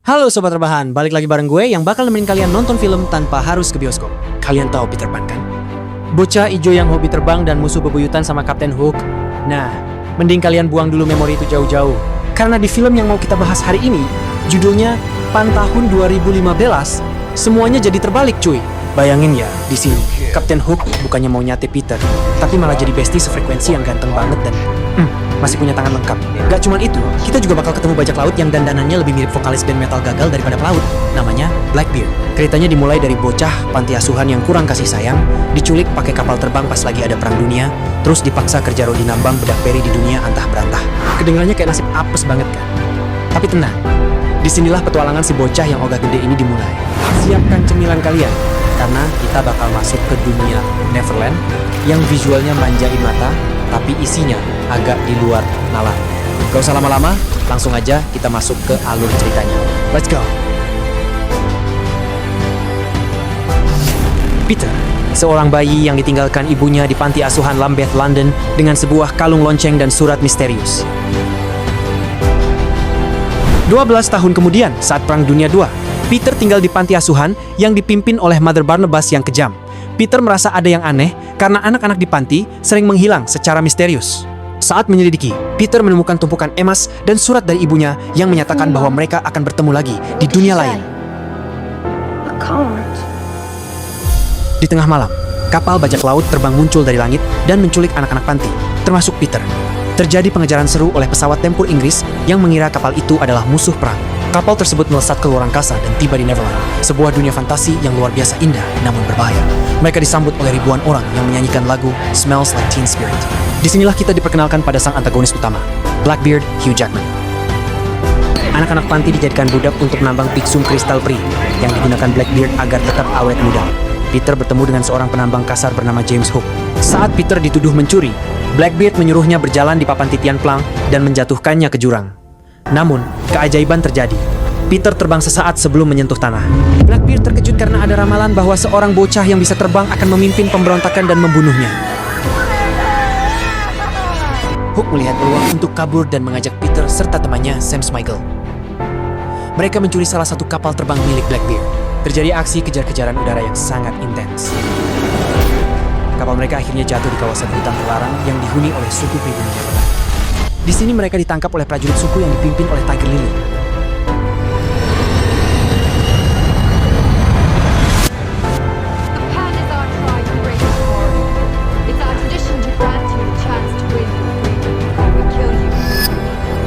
Halo Sobat Rebahan, balik lagi bareng gue yang bakal nemenin kalian nonton film tanpa harus ke bioskop. Kalian tahu Peter Pan kan? Bocah ijo yang hobi terbang dan musuh bebuyutan sama Kapten Hook. Nah, mending kalian buang dulu memori itu jauh-jauh. Karena di film yang mau kita bahas hari ini, judulnya Pan tahun 2015, semuanya jadi terbalik cuy. Bayangin ya, di sini Kapten Hook bukannya mau nyate Peter, tapi malah jadi bestie sefrekuensi yang ganteng banget dan masih punya tangan lengkap. Gak cuman itu, kita juga bakal ketemu bajak laut yang dandanannya lebih mirip vokalis band metal gagal daripada pelaut. Namanya Blackbeard. Ceritanya dimulai dari bocah panti asuhan yang kurang kasih sayang, diculik pakai kapal terbang pas lagi ada perang dunia, terus dipaksa kerja rodi nambang bedak peri di dunia antah berantah. Kedengarannya kayak nasib apes banget kan? Tapi tenang, disinilah petualangan si bocah yang ogah gede ini dimulai. Siapkan cemilan kalian, karena kita bakal masuk ke dunia Neverland yang visualnya manjain mata, tapi isinya agak di luar nalar. Gak usah lama-lama, langsung aja kita masuk ke alur ceritanya. Let's go! Peter, seorang bayi yang ditinggalkan ibunya di panti asuhan Lambeth, London dengan sebuah kalung lonceng dan surat misterius. 12 tahun kemudian, saat Perang Dunia II, Peter tinggal di panti asuhan yang dipimpin oleh Mother Barnabas yang kejam. Peter merasa ada yang aneh karena anak-anak di panti sering menghilang secara misterius. Saat menyelidiki, Peter menemukan tumpukan emas dan surat dari ibunya yang menyatakan bahwa mereka akan bertemu lagi di dunia lain. Di tengah malam, kapal bajak laut terbang muncul dari langit dan menculik anak-anak panti, termasuk Peter. Terjadi pengejaran seru oleh pesawat tempur Inggris yang mengira kapal itu adalah musuh perang. Kapal tersebut melesat ke luar angkasa dan tiba di Neverland, sebuah dunia fantasi yang luar biasa indah namun berbahaya. Mereka disambut oleh ribuan orang yang menyanyikan lagu Smells Like Teen Spirit. Disinilah kita diperkenalkan pada sang antagonis utama, Blackbeard Hugh Jackman. Anak-anak panti dijadikan budak untuk menambang piksum kristal peri yang digunakan Blackbeard agar tetap awet muda. Peter bertemu dengan seorang penambang kasar bernama James Hook. Saat Peter dituduh mencuri, Blackbeard menyuruhnya berjalan di papan titian pelang dan menjatuhkannya ke jurang. Namun, keajaiban terjadi. Peter terbang sesaat sebelum menyentuh tanah. Blackbeard terkejut karena ada ramalan bahwa seorang bocah yang bisa terbang akan memimpin pemberontakan dan membunuhnya. Hook melihat peluang untuk kabur dan mengajak Peter serta temannya Sam Smigel. Mereka mencuri salah satu kapal terbang milik Blackbeard. Terjadi aksi kejar-kejaran udara yang sangat intens. Kapal mereka akhirnya jatuh di kawasan hutan terlarang yang dihuni oleh suku pribumi Neverland. Di sini mereka ditangkap oleh prajurit suku yang dipimpin oleh Tiger Lily.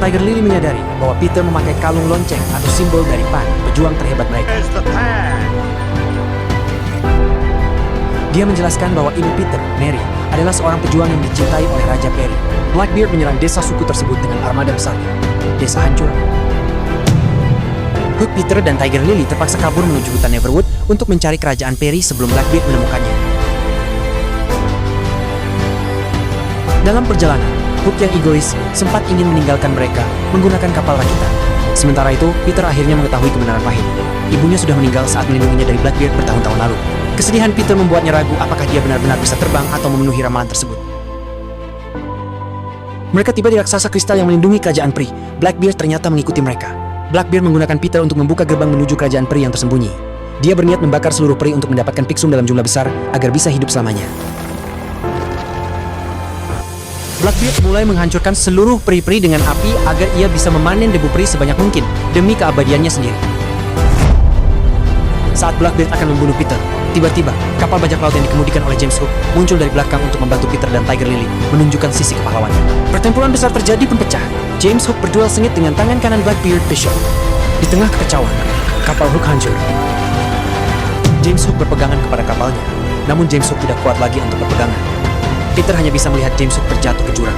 Tiger Lily menyadari bahwa Peter memakai kalung lonceng atau simbol dari Pan, pejuang terhebat mereka. Dia menjelaskan bahwa ibu Peter, Mary, adalah seorang pejuang yang dicintai oleh Raja Peri. Blackbeard menyerang desa suku tersebut dengan armada besarnya. Desa hancur. Hook, Peter, dan Tiger Lily terpaksa kabur menuju hutan Neverwood untuk mencari kerajaan Peri sebelum Blackbeard menemukannya. Dalam perjalanan, Hook yang egois sempat ingin meninggalkan mereka menggunakan kapal rakitan. Sementara itu, Peter akhirnya mengetahui kebenaran pahit. Ibunya sudah meninggal saat melindunginya dari Blackbeard bertahun-tahun lalu. Kesedihan Peter membuatnya ragu apakah dia benar-benar bisa terbang atau memenuhi ramalan tersebut. Mereka tiba di raksasa kristal yang melindungi kerajaan peri. Blackbeard ternyata mengikuti mereka. Blackbeard menggunakan Peter untuk membuka gerbang menuju kerajaan peri yang tersembunyi. Dia berniat membakar seluruh peri untuk mendapatkan piksum dalam jumlah besar agar bisa hidup selamanya. Blackbeard mulai menghancurkan seluruh peri-peri dengan api agar ia bisa memanen debu peri sebanyak mungkin demi keabadiannya sendiri. Saat Blackbeard akan membunuh Peter, tiba-tiba kapal bajak laut yang dikemudikan oleh James Hook muncul dari belakang untuk membantu Peter dan Tiger Lily menunjukkan sisi kepahlawannya. Pertempuran besar terjadi pun pecah. James Hook berduel sengit dengan tangan kanan Blackbeard Bishop. Di tengah kekacauan, kapal Hook hancur. James Hook berpegangan kepada kapalnya, namun James Hook tidak kuat lagi untuk berpegangan. Peter hanya bisa melihat James Hook terjatuh ke jurang.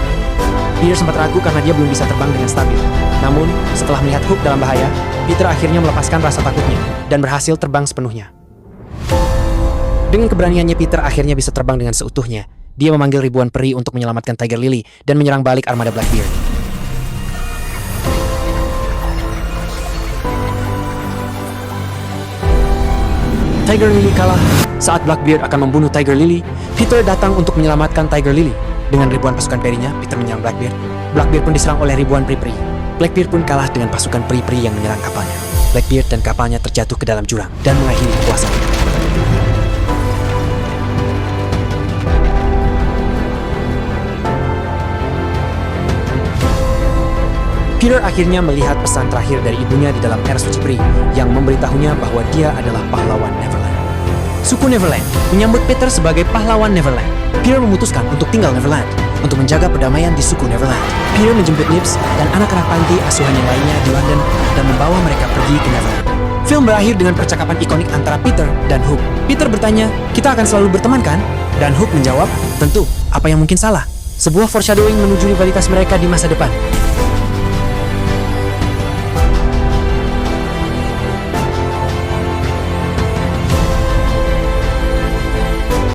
Peter sempat ragu karena dia belum bisa terbang dengan stabil. Namun, setelah melihat Hook dalam bahaya, Peter akhirnya melepaskan rasa takutnya dan berhasil terbang sepenuhnya. Dengan keberaniannya, Peter akhirnya bisa terbang dengan seutuhnya. Dia memanggil ribuan peri untuk menyelamatkan Tiger Lily dan menyerang balik armada Blackbeard. Tiger Lily kalah. Saat Blackbeard akan membunuh Tiger Lily, Peter datang untuk menyelamatkan Tiger Lily. Dengan ribuan pasukan perinya, Peter menyerang Blackbeard. Blackbeard pun diserang oleh ribuan peri-peri. Blackbeard pun kalah dengan pasukan peri-peri yang menyerang kapalnya. Blackbeard dan kapalnya terjatuh ke dalam jurang dan mengakhiri kuasa. Peter akhirnya melihat pesan terakhir dari ibunya di dalam Air Suci Peri yang memberitahunya bahwa dia adalah pahlawan Neverland. Suku Neverland menyambut Peter sebagai pahlawan Neverland. Peter memutuskan untuk tinggal Neverland untuk menjaga perdamaian di suku Neverland. Peter menjemput Nips dan anak-anak panti asuhan yang lainnya di London dan membawa mereka pergi ke Neverland. Film berakhir dengan percakapan ikonik antara Peter dan Hook. Peter bertanya, "Kita akan selalu berteman kan?" Dan Hook menjawab, "Tentu, apa yang mungkin salah?" Sebuah foreshadowing menuju rivalitas mereka di masa depan.